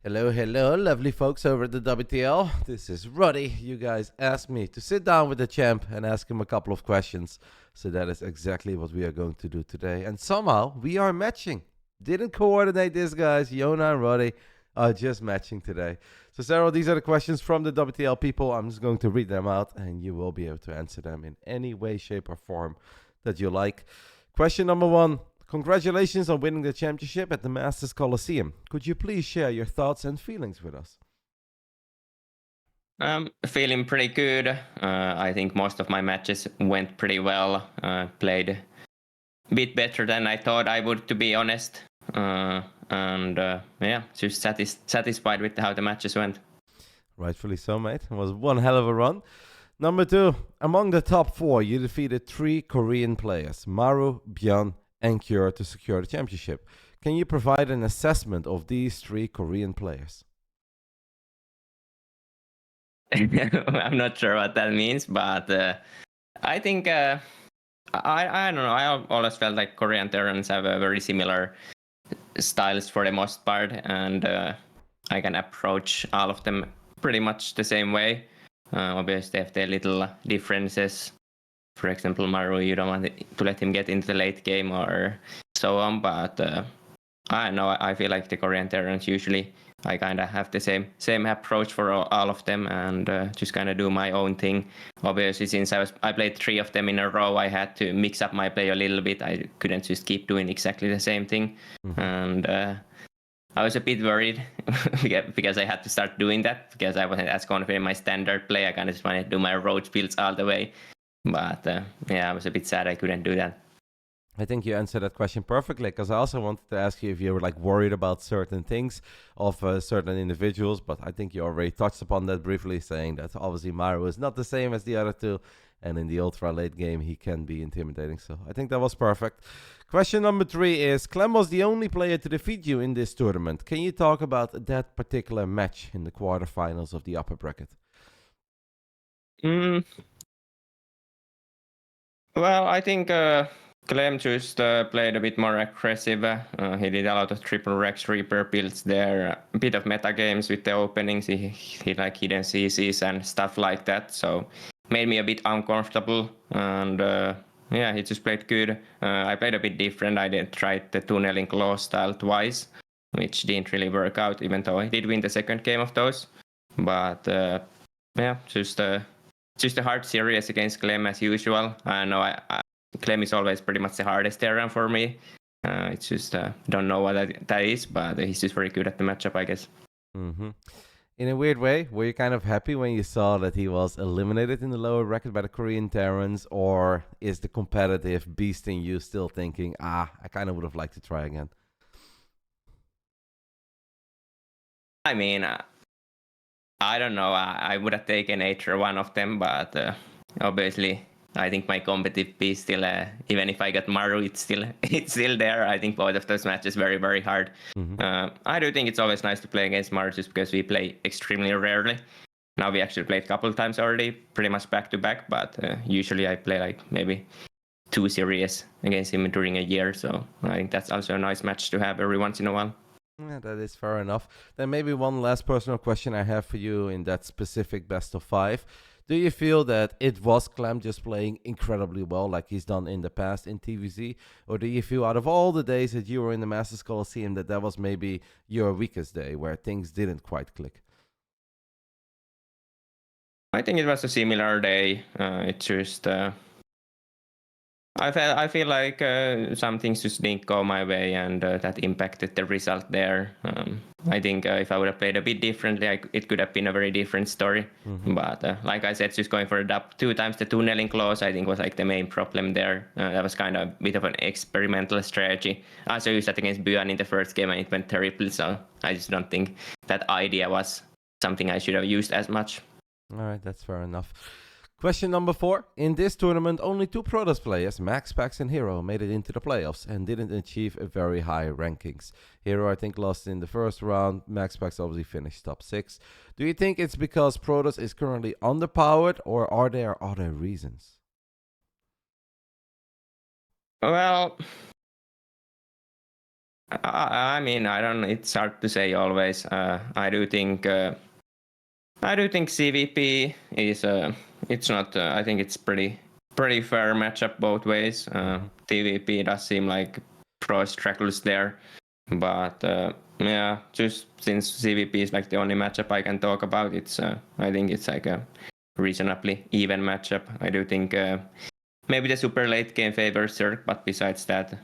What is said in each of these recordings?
Hello, hello, lovely folks over at the WTL. This is Ruddy. You guys asked me to sit down with the champ and ask him a couple of questions. So that is exactly what we are going to do today. And somehow we are matching. Didn't coordinate this, guys. Yona and Ruddy are just matching today. So, Serral, these are the questions from the WTL people. I'm just going to read them out and you will be able to answer them in any way, shape, or form that you like. Question number one. Congratulations on winning the championship at the Masters Coliseum. Could you please share your thoughts and feelings with us? Feeling pretty good. I think most of my matches went pretty well. Played a bit better than I thought I would, to be honest. Just satisfied with how the matches went. Rightfully so, mate. It was one hell of a run. Number two, among the top four, you defeated 3 Korean players, Maru, Byeon, and Kure, to secure the championship. Can you provide an assessment of these 3 Korean players? I'm not sure what that means, but I think I don't know. I always felt like Korean Terrans have a very similar styles for the most part, and I can approach all of them pretty much the same way. Obviously, they have their little differences. For example, Maru, you don't want to let him get into the late game or so on, but I don't know. I feel like the Korean Terrans usually I kind of have the same approach for all of them, and just kind of do my own thing. Obviously, since I played 3 of them in a row, I had to mix up my play a little bit. I couldn't just keep doing exactly the same thing, and I was a bit worried because I had to start doing that because I wasn't as confident in my standard play. I kind of just wanted to do my road builds all the way, but I was a bit sad I couldn't do that. I think you answered that question perfectly, because I also wanted to ask you if you were like worried about certain things of certain individuals, but I think you already touched upon that briefly, saying that obviously Maru is not the same as the other 2, and in the ultra late game he can be intimidating. So I think that was perfect. Question number 3 is, Clem was the only player to defeat you in this tournament. Can you talk about that particular match in the quarterfinals of the upper bracket? Well, I think Clem just played a bit more aggressive. He did a lot of triple Rex Reaper builds there, a bit of meta games with the openings. He like hidden CCs and stuff like that, so made me a bit uncomfortable. And he just played good. I played a bit different. I tried the tunneling claw style twice, which didn't really work out, even though I did win the second game of those. But just a hard series against Clem as usual. I know Clem is always pretty much the hardest Terran for me. It's just don't know what that is, but he's just very good at the matchup, I guess. In a weird way, were you kind of happy when you saw that he was eliminated in the lower bracket by the Korean Terrans, or is the competitive beast in you still thinking, I kind of would have liked to try again? I mean, I don't know. I would have taken either one of them, but obviously, I think my competitive piece still, even if I got Maru, it's still there. I think both of those matches very, very hard. I do think it's always nice to play against Maru just because we play extremely rarely. Now we actually played a couple of times already, pretty much back to back, but usually I play like maybe 2 series against him during a year. So I think that's also a nice match to have every once in a while. Yeah, that is fair enough. Then maybe one last personal question I have for you in that specific best of 5. Do you feel that it was Clem just playing incredibly well like he's done in the past in TVZ? Or do you feel out of all the days that you were in the Masters Coliseum that was maybe your weakest day where things didn't quite click? I think it was a similar day. It just I feel like some things just didn't go my way, and that impacted the result there. I think if I would have played a bit differently, it could have been a very different story. But like I said, just going for a 2 times the tunneling clause, I think was like the main problem there. That was kind of a bit of an experimental strategy. I also used that against Byeon in the first game, and it went terribly. So I just don't think that idea was something I should have used as much. All right, that's fair enough. Question number 4. In this tournament, only 2 Protoss players, Max, Pax, and Hero, made it into the playoffs and didn't achieve a very high rankings. Hero, I think, lost in the first round. Max, Pax obviously finished top 6. Do you think it's because Protoss is currently underpowered, or are there other reasons? Well, I mean, I don't. It's hard to say always. I do think CVP is. It's not. I think it's pretty fair matchup both ways. TVP does seem like pro struggles there, but yeah, just since CVP is like the only matchup I can talk about, it's. I think it's like a reasonably even matchup. I do think maybe the super late game favors Zurich, but besides that,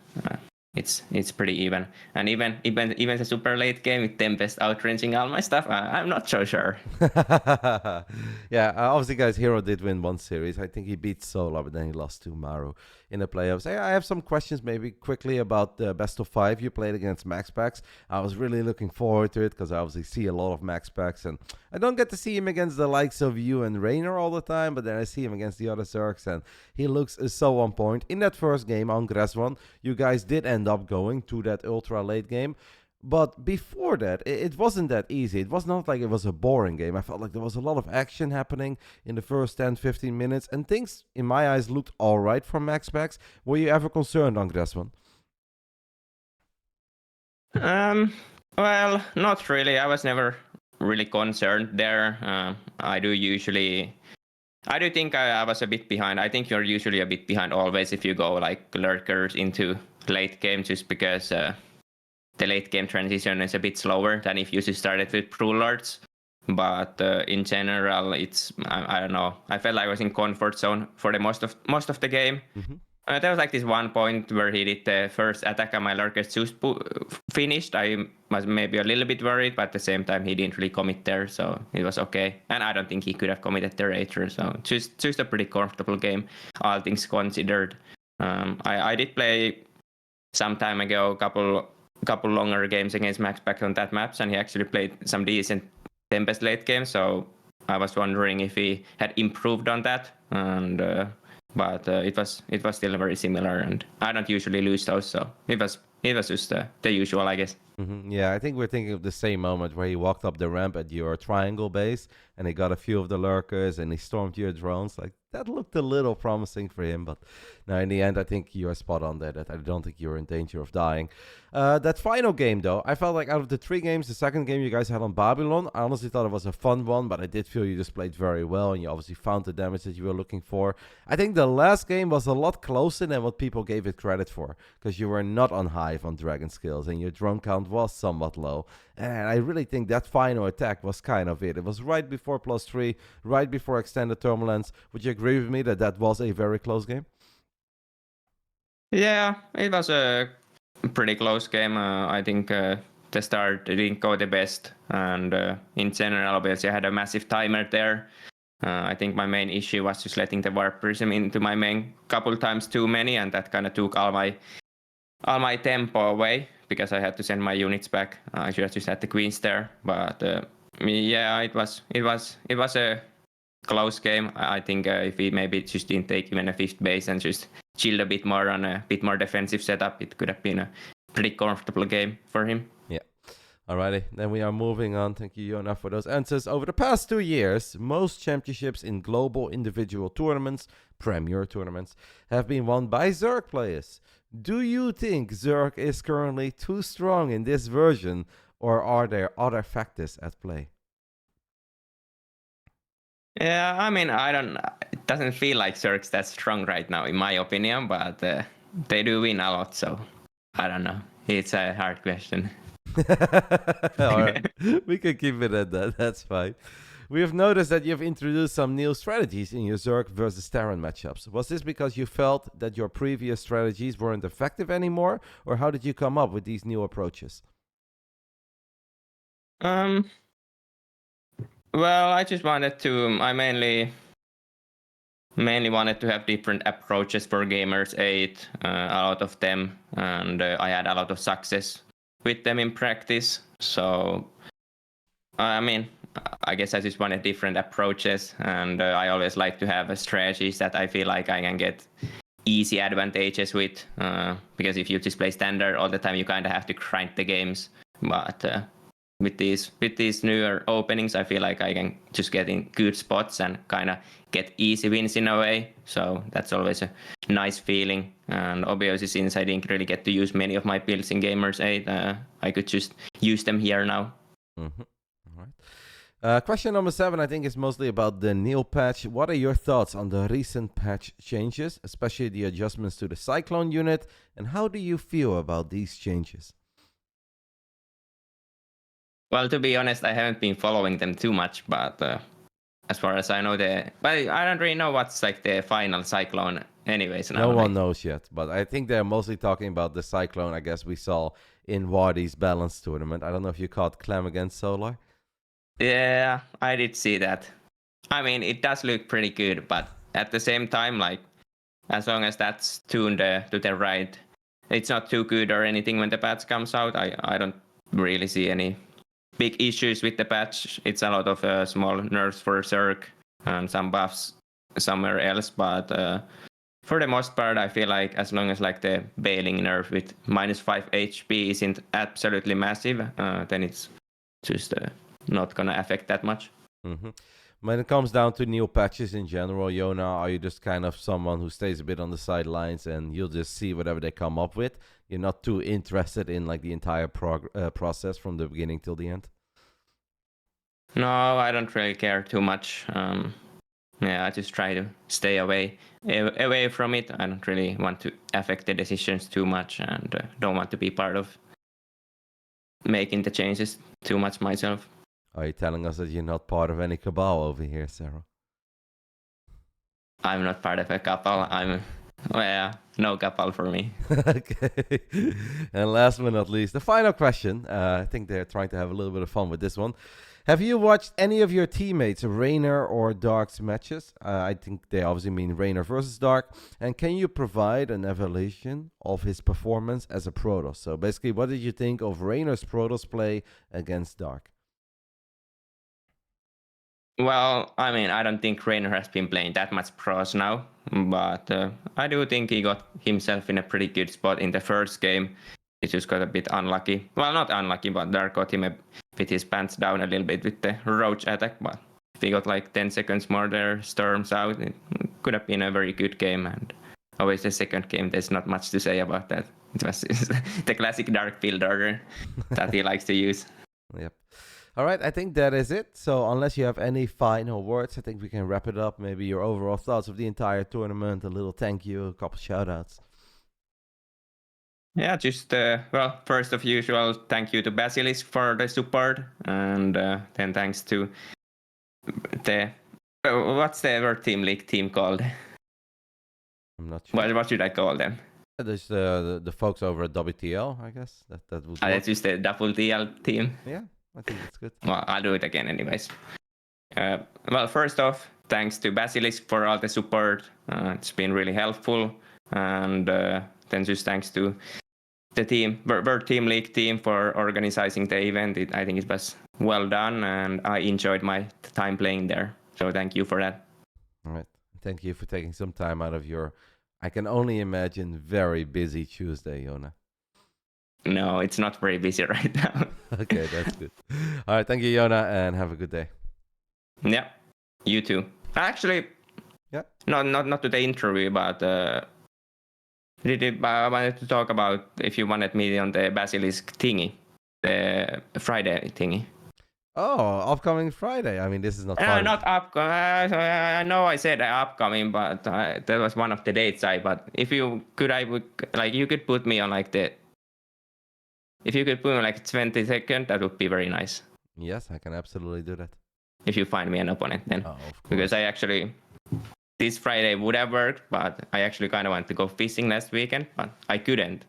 it's pretty even. And even the super late game with Tempest outranging all my stuff, I'm not so sure. Yeah, obviously, guys, Hero did win one series. I think he beat Solar, but then he lost to Maru in the playoffs. I have some questions, maybe quickly, about the best of five you played against Max Packs. I was really looking forward to it because I obviously see a lot of Max Packs, and I don't get to see him against the likes of you and Rainer all the time, but then I see him against the other Zerks, and he looks so on point. In that first game on Gresswan, you guys did end up going to that ultra late game. But before that, it wasn't that easy. It was not like it was a boring game. I felt like there was a lot of action happening in the first 10, 15 minutes, and things, in my eyes, looked all right for Max Packs. Were you ever concerned on Gressman? Well, not really. I was never really concerned there. I do think I was a bit behind. I think you're usually a bit behind always if you go like lurkers into late game, just because the late game transition is a bit slower than if you just started with True Lords. But in general, I don't know. I felt like I was in comfort zone for the most of the game. There was like this one point where he did the first attack and my lurkers just finished. I was maybe a little bit worried, but at the same time he didn't really commit there, so it was okay. And I don't think he could have committed there either. So just a pretty comfortable game, all things considered. I did play some time ago couple longer games against Max Pack on that maps, and he actually played some decent Tempest late games. So I was wondering if he had improved on that, and but it was still very similar, and I don't usually lose those, so it was just the usual, I guess. Yeah, I think we're thinking of the same moment where he walked up the ramp at your triangle base and he got a few of the lurkers and he stormed your drones. Like, that looked a little promising for him, but now in the end, I think you are spot on there. That I don't think you're in danger of dying. That final game, though, I felt like out of the three games, the second game you guys had on Babylon, I honestly thought it was a fun one, but I did feel you just played very well and you obviously found the damage that you were looking for. I think the last game was a lot closer than what people gave it credit for, because you were not on Hive on Dragon skills and your drone count was somewhat low. And I really think that final attack was kind of it. It was right before +3, right before extended turbulence. Would you agree with me that that was a very close game? Yeah, it was a pretty close game. I think the start didn't go the best, and in general, obviously, I had a massive timer there. I think my main issue was just letting the warp prism into my main couple times too many, and that kind of took all my tempo away because I had to send my units back. I should have just had the queens there, but yeah, it was a close game. I think if he maybe just didn't take even a fifth base and just chilled a bit more on a bit more defensive setup, it could have been a pretty comfortable game for him. Yeah. Alrighty, then we are moving on. Thank you, Yona, for those answers. Over the past 2 years, most championships in global individual tournaments, premier tournaments, have been won by Zerg players. Do you think Zerg is currently too strong in this version, or are there other factors at play? Yeah, I mean, I don't. It doesn't feel like Zerg's that strong right now, in my opinion, but they do win a lot, so I don't know. It's a hard question. All right, we can keep it at that. That's fine. We have noticed that you've introduced some new strategies in your Zerg versus Terran matchups. Was this because you felt that your previous strategies weren't effective anymore, or how did you come up with these new approaches? Um. Well, I just wanted to. I mainly wanted to have different approaches for Gamers 8, a lot of them, and I had a lot of success with them in practice. So, I mean, I guess I just wanted different approaches, and I always like to have strategies that I feel like I can get easy advantages with, because if you just play standard all the time, you kind of have to grind the games. But with these newer openings, I feel like I can just get in good spots and kind of get easy wins in a way. So that's always a nice feeling. And obviously, since I didn't really get to use many of my builds in Gamers 8, I could just use them here now. Mm-hmm. All right. Question number 7, I think, is mostly about the Neo patch. What are your thoughts on the recent patch changes, especially the adjustments to the Cyclone unit, and how do you feel about these changes? Well, to be honest, I haven't been following them too much, but as far as I know, but I don't really know what's like the final Cyclone anyways. No one knows yet, but I think they're mostly talking about the Cyclone, I guess we saw in Wardy's balance tournament. I don't know if you caught Clem against Solar. Yeah, I did see that. I mean, it does look pretty good, but at the same time, like, as long as that's tuned to the right, it's not too good or anything when the patch comes out. I don't really see any big issues with the patch. It's a lot of small nerfs for Zurich and some buffs somewhere else, but for the most part, I feel like as long as like the bailing nerf with -5 HP isn't absolutely massive, then it's just not gonna affect that much. Mm-hmm. When it comes down to new patches in general, Yona, are you just kind of someone who stays a bit on the sidelines and you'll just see whatever they come up with? You're not too interested in like the entire process from the beginning till the end? No, I don't really care too much. Yeah, I just try to stay away from it. I don't really want to affect the decisions too much, and don't want to be part of making the changes too much myself. Are you telling us that you're not part of any cabal over here, Serral? I'm not part of a couple. No couple for me. Okay. And last but not least, the final question. I think they're trying to have a little bit of fun with this one. Have you watched any of your teammates, Rainer or Dark's matches? I think they obviously mean Rainer versus Dark. And can you provide an evaluation of his performance as a Protoss? So basically, what did you think of Rainer's Protoss play against Dark? Well, I mean, I don't think Rainer has been playing that much pros now, but I do think he got himself in a pretty good spot in the first game. He just got a bit unlucky. Well, not unlucky, but Dark got him with his pants down a little bit with the roach attack. But if he got like 10 seconds more there, storms out, it could have been a very good game. And always the second game, there's not much to say about that. It was the classic Dark build order that he likes to use. Yep. All right, I think that is it. So unless you have any final words, I think we can wrap it up. Maybe your overall thoughts of the entire tournament, a little thank you, a couple shout-outs. Yeah, just, well, first of usual, thank you to BASILISK for the support. And then thanks to the, what's the other Team League team called? I'm not sure. What should I call them? There's the folks over at WTL, I guess. That was That's just the WTL team. Yeah. I think that's good. Well, I'll do it again anyways. Well, first off, thanks to BASILISK for all the support. It's been really helpful. And then just thanks to the team, World Team League team for organizing the event. I think it was well done and I enjoyed my time playing there. So thank you for that. All right. Thank you for taking some time out of your, I can only imagine, very busy Tuesday, Yona. No, it's not very busy right now. Okay, that's good. All right, thank you, Yona, and have a good day. Yeah, you too. Actually, yeah. Not to the interview, but I wanted to talk about if you wanted me on the BASILISK thingy, the Friday thingy. Oh, upcoming Friday. I mean, this is not fun. Not upcoming. I know I said upcoming, but that was one of the dates. But if you could, I would like you could put me on like the. If you could put me like 22nd, that would be very nice. Yes, I can absolutely do that. If you find me an opponent, then. Oh, of course. Because I actually, this Friday would have worked, but I actually kind of wanted to go fishing last weekend, but I couldn't.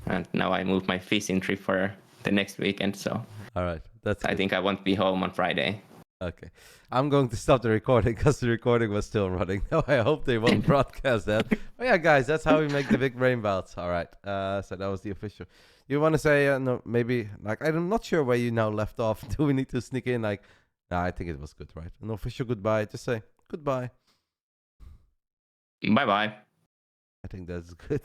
And now I moved my fishing trip for the next weekend, so. All right, that's good. I think I won't be home on Friday. Okay. I'm going to stop the recording because the recording was still running. No, I hope they won't broadcast that. But yeah, guys, that's how we make the big brain bouts. All right. So that was the official. You want to say, no, maybe, like, I'm not sure where you now left off. Do we need to sneak in? Like, nah, I think it was good, right? An official goodbye. Just say goodbye. Bye-bye. I think that's good.